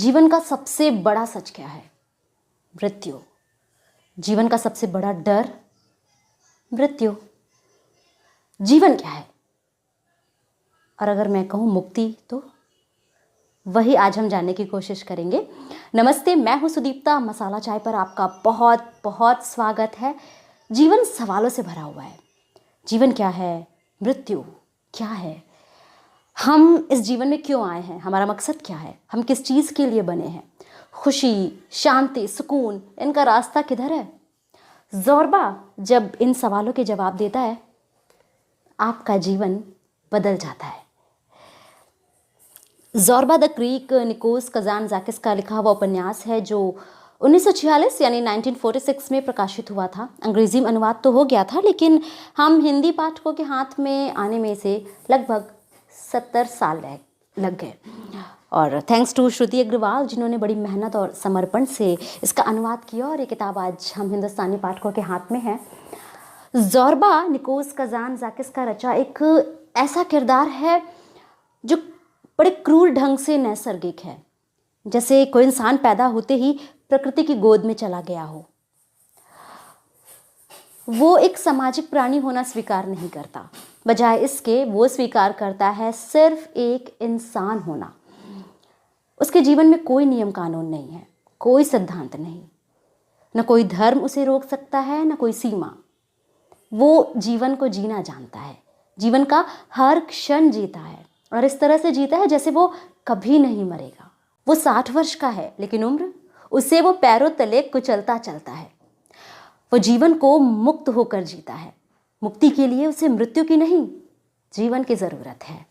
जीवन का सबसे बड़ा सच क्या है? मृत्यु। जीवन का सबसे बड़ा डर? मृत्यु। जीवन क्या है? और अगर मैं कहूँ मुक्ति, तो वही आज हम जानने की कोशिश करेंगे। नमस्ते, मैं हूँ सुदीप्ता। मसाला चाय पर आपका बहुत बहुत स्वागत है। जीवन सवालों से भरा हुआ है। जीवन क्या है? मृत्यु क्या है? हम इस जीवन में क्यों आए हैं? हमारा मकसद क्या है? हम किस चीज़ के लिए बने हैं? खुशी, शांति, सुकून, इनका रास्ता किधर है? ज़ोरबा जब इन सवालों के जवाब देता है, आपका जीवन बदल जाता है। ज़ोरबा द क्रीक निकोस कज़ानज़ाकिस का लिखा हुआ उपन्यास है जो 1946 यानी 1946 में प्रकाशित हुआ था। अंग्रेजी में अनुवाद तो हो गया था, लेकिन हम हिंदी पाठकों के हाथ में आने में से लगभग 70 साल लग गए। और थैंक्स टू श्रुति अग्रवाल, जिन्होंने बड़ी मेहनत और समर्पण से इसका अनुवाद किया और ये किताब आज हम हिंदुस्तानी पाठकों के हाथ में है। ज़ोरबा निकोस कज़ानज़ाकिस का रचा एक ऐसा किरदार है जो बड़े क्रूर ढंग से नैसर्गिक है, जैसे कोई इंसान पैदा होते ही प्रकृति की गोद में चला गया हो। वो एक सामाजिक प्राणी होना स्वीकार नहीं करता, बजाय इसके वो स्वीकार करता है सिर्फ एक इंसान होना। उसके जीवन में कोई नियम कानून नहीं है, कोई सिद्धांत नहीं, न कोई धर्म उसे रोक सकता है, न कोई सीमा। वो जीवन को जीना जानता है, जीवन का हर क्षण जीता है और इस तरह से जीता है जैसे वो कभी नहीं मरेगा। वो 60 वर्ष का है, लेकिन उम्र उसे वो पैरों तले कुचलता चलता है। वो जीवन को मुक्त होकर जीता है। मुक्ति के लिए उसे मृत्यु की नहीं, जीवन की ज़रूरत है।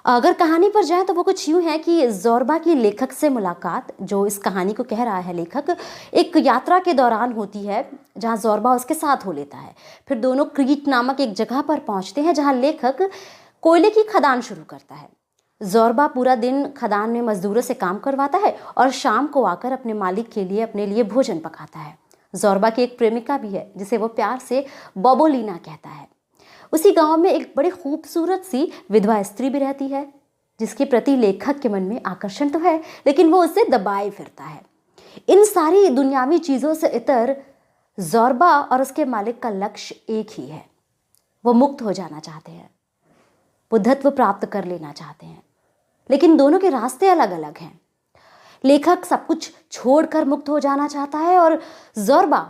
अगर कहानी पर जाएं तो वो कुछ यूँ है कि ज़ोरबा की लेखक से मुलाकात, जो इस कहानी को कह रहा है लेखक, एक यात्रा के दौरान होती है जहाँ ज़ोरबा उसके साथ हो लेता है। फिर दोनों क्रीट नामक एक जगह पर पहुँचते हैं जहाँ लेखक कोयले की खदान शुरू करता है। ज़ोरबा पूरा दिन खदान में मजदूरों से काम करवाता है और शाम को आकर अपने मालिक के लिए अपने लिए भोजन पकाता है। ज़ोरबा की एक प्रेमिका भी है जिसे वो प्यार से बोबोलीना कहता है। उसी गांव में एक बड़ी खूबसूरत सी विधवा स्त्री भी रहती है जिसके प्रति लेखक के मन में आकर्षण तो है, लेकिन वो उसे दबाए फिरता है। इन सारी दुनियावी चीज़ों से इतर ज़ोरबा और उसके मालिक का लक्ष्य एक ही है। वो मुक्त हो जाना चाहते हैं, बुद्धत्व प्राप्त कर लेना चाहते हैं, लेकिन दोनों के रास्ते अलग अलग हैं। लेखक सब कुछ छोड़कर मुक्त हो जाना चाहता है और ज़ोरबा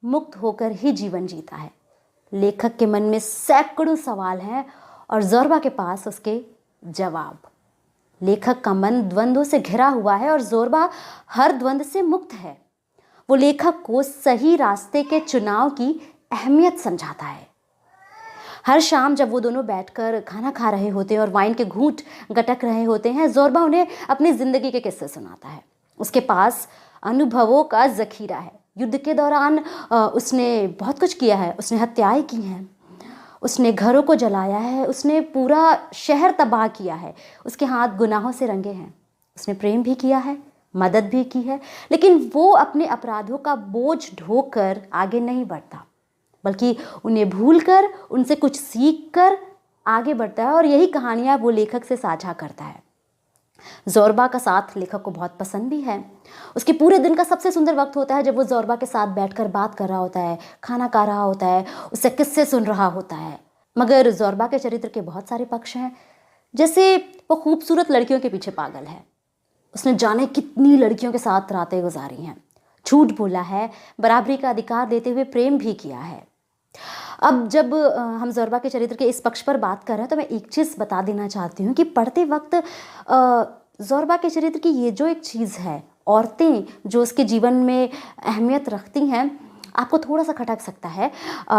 मुक्त होकर ही जीवन जीता है। लेखक के मन में सैकड़ों सवाल हैं और ज़ोरबा के पास उसके जवाब। लेखक का मन द्वंद्वों से घिरा हुआ है और ज़ोरबा हर द्वंद्व से मुक्त है। वो लेखक को सही रास्ते के चुनाव की अहमियत समझाता है। हर शाम जब वो दोनों बैठकर खाना खा रहे होते हैं और वाइन के घूंट गटक रहे होते हैं, ज़ोरबा उन्हें अपनी ज़िंदगी के किस्से सुनाता है। उसके पास अनुभवों का ज़खीरा है। युद्ध के दौरान उसने बहुत कुछ किया है। उसने हत्याएं की हैं, उसने घरों को जलाया है, उसने पूरा शहर तबाह किया है। उसके हाथ गुनाहों से रंगे हैं। उसने प्रेम भी किया है, मदद भी की है, लेकिन वो अपने अपराधों का बोझ ढोकर आगे नहीं बढ़ता, बल्कि उन्हें भूलकर, उनसे कुछ सीख कर आगे बढ़ता है। और यही कहानियाँ वो लेखक से साझा करता है। ज़ोरबा का साथ लेखक को बहुत पसंद भी है। उसके पूरे दिन का सबसे सुंदर वक्त होता है जब वो ज़ोरबा के साथ बैठकर बात कर रहा होता है, खाना खा रहा होता है, उससे किस्से सुन रहा होता है। मगर ज़ोरबा के चरित्र के बहुत सारे पक्ष हैं। जैसे वो खूबसूरत लड़कियों के पीछे पागल है। उसने जाने कितनी लड़कियों के साथ रातें गुजारी हैं, झूठ बोला है, बराबरी का अधिकार देते हुए प्रेम भी किया है। अब जब हम ज़ोरबा के चरित्र के इस पक्ष पर बात कर रहे हैं तो मैं एक चीज़ बता देना चाहती हूँ कि पढ़ते वक्त ज़ोरबा के चरित्र की ये जो एक चीज़ है, औरतें जो उसके जीवन में अहमियत रखती हैं, आपको थोड़ा सा खटक सकता है।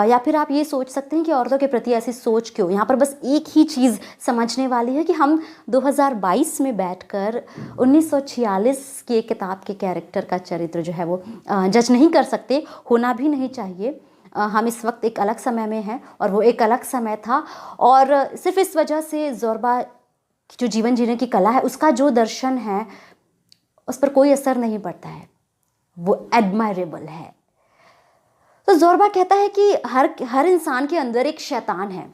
या फिर आप ये सोच सकते हैं कि औरतों के प्रति ऐसी सोच क्यों। यहाँ पर बस एक ही चीज़ समझने वाली है कि हम 2022 में बैठकर 1946 की एक किताब के कैरेक्टर का चरित्र जो है वो जज नहीं कर सकते, होना भी नहीं चाहिए। हम इस वक्त एक अलग समय में हैं और वो एक अलग समय था, और सिर्फ इस वजह से ज़ोरबा की जो जीवन जीने की कला है, उसका जो दर्शन है, उस पर कोई असर नहीं पड़ता है। वो एडमायरेबल है। तो ज़ोरबा कहता है कि हर इंसान के अंदर एक शैतान है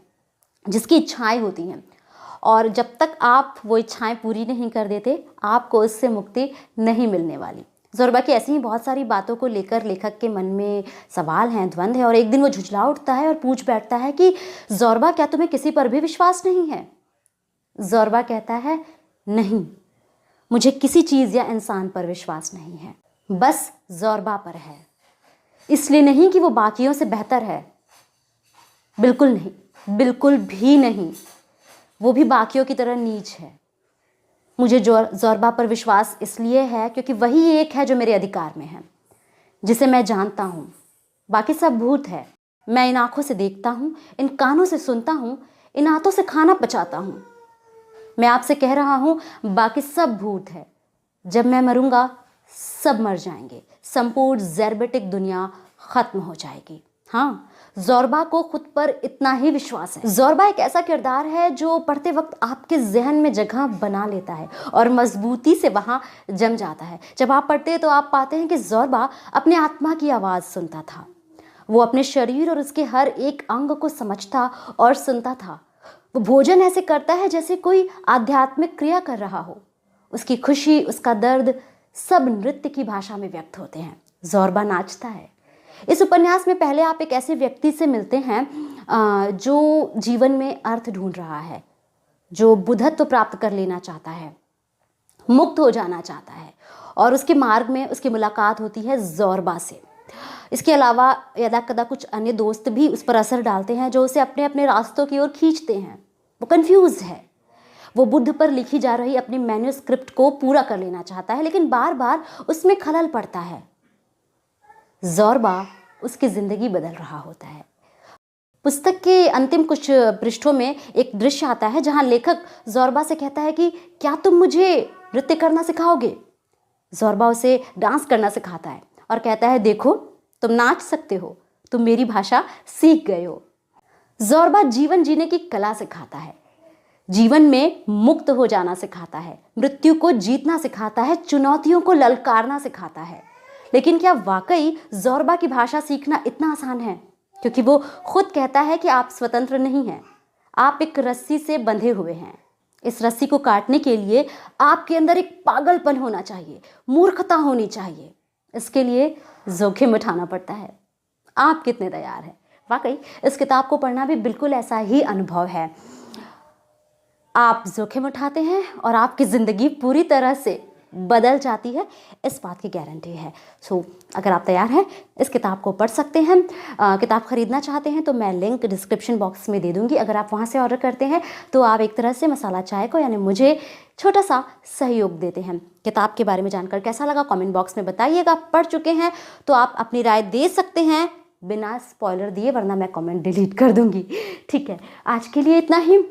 जिसकी इच्छाएं होती हैं, और जब तक आप वो इच्छाएं पूरी नहीं कर देते, आपको उससे मुक्ति नहीं मिलने वाली। ज़ोरबा की ऐसी ही बहुत सारी बातों को लेकर लेखक के मन में सवाल हैं, द्वंद्व है, और एक दिन वो झुंझला उठता है और पूछ बैठता है कि ज़ोरबा, क्या तुम्हें किसी पर भी विश्वास नहीं है? ज़ोरबा कहता है, नहीं, मुझे किसी चीज़ या इंसान पर विश्वास नहीं है, बस ज़ोरबा पर है। इसलिए नहीं कि वो बाकियों से बेहतर है, बिल्कुल नहीं, बिल्कुल भी नहीं, वो भी बाकियों की तरह नीच है। मुझे ज़ोरबा पर विश्वास इसलिए है क्योंकि वही एक है जो मेरे अधिकार में है, जिसे मैं जानता हूँ। बाकी सब भूत है। मैं इन आँखों से देखता हूँ, इन कानों से सुनता हूँ, इन हाथों से खाना पचाता हूँ। मैं आपसे कह रहा हूँ, बाकी सब भूत है। जब मैं मरूंगा, सब मर जाएंगे, संपूर्ण ज़ेर्बेटिक दुनिया ख़त्म हो जाएगी। हाँ, ज़ोरबा को खुद पर इतना ही विश्वास है। ज़ोरबा एक ऐसा किरदार है जो पढ़ते वक्त आपके जहन में जगह बना लेता है और मजबूती से वहाँ जम जाता है। जब आप पढ़ते हैं तो आप पाते हैं कि ज़ोरबा अपने आत्मा की आवाज़ सुनता था। वो अपने शरीर और उसके हर एक अंग को समझता और सुनता था। वो भोजन ऐसे करता है जैसे कोई आध्यात्मिक क्रिया कर रहा हो। उसकी खुशी, उसका दर्द सब नृत्य की भाषा में व्यक्त होते हैं। ज़ोरबा नाचता है। इस उपन्यास में पहले आप एक ऐसे व्यक्ति से मिलते हैं जो जीवन में अर्थ ढूंढ रहा है, जो बुद्धत्व प्राप्त कर लेना चाहता है, मुक्त हो जाना चाहता है, और उसके मार्ग में उसकी मुलाकात होती है ज़ोरबा से। इसके अलावा यदा कदा कुछ अन्य दोस्त भी उस पर असर डालते हैं जो उसे अपने अपने रास्तों की ओर खींचते हैं। वो कंफ्यूज है। वो बुद्ध पर लिखी जा रही अपनी मैन्युस्क्रिप्ट को पूरा कर लेना चाहता है, लेकिन बार बार उसमें खलल पड़ता है। ज़ोरबा उसकी ज़िंदगी बदल रहा होता है। पुस्तक के अंतिम कुछ पृष्ठों में एक दृश्य आता है जहां लेखक ज़ोरबा से कहता है कि क्या तुम मुझे नृत्य करना सिखाओगे? ज़ोरबा उसे डांस करना सिखाता है और कहता है, देखो, तुम नाच सकते हो, तुम मेरी भाषा सीख गए हो। ज़ोरबा जीवन जीने की कला सिखाता है, जीवन में मुक्त हो जाना सिखाता है, मृत्यु को जीतना सिखाता है, चुनौतियों को ललकारना सिखाता है। लेकिन क्या वाकई ज़ोरबा की भाषा सीखना इतना आसान है? क्योंकि वो खुद कहता है कि आप स्वतंत्र नहीं हैं, आप एक रस्सी से बंधे हुए हैं। इस रस्सी को काटने के लिए आपके अंदर एक पागलपन होना चाहिए, मूर्खता होनी चाहिए। इसके लिए जोखिम उठाना पड़ता है। आप कितने तैयार हैं? वाकई इस किताब को पढ़ना भी बिल्कुल ऐसा ही अनुभव है। आप जोखिम उठाते हैं और आपकी ज़िंदगी पूरी तरह से बदल जाती है, इस बात की गारंटी है। अगर आप तैयार हैं, इस किताब को पढ़ सकते हैं। किताब खरीदना चाहते हैं तो मैं लिंक डिस्क्रिप्शन बॉक्स में दे दूंगी। अगर आप वहां से ऑर्डर करते हैं तो आप एक तरह से मसाला चाय को, यानी मुझे, छोटा सा सहयोग देते हैं। किताब के बारे में जानकर कैसा लगा कमेंट बॉक्स में बताइएगा। पढ़ चुके हैं तो आप अपनी राय दे सकते हैं बिना स्पॉइलर दिए, वरना मैं कमेंट डिलीट कर दूंगी। ठीक है, आज के लिए इतना ही।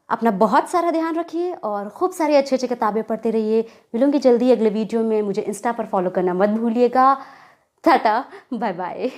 अपना बहुत सारा ध्यान रखिए और खूब सारी अच्छी अच्छी किताबें पढ़ते रहिए। मिलूंगी जल्दी अगले वीडियो में। मुझे इंस्टा पर फॉलो करना मत भूलिएगा। Tata, bye bye.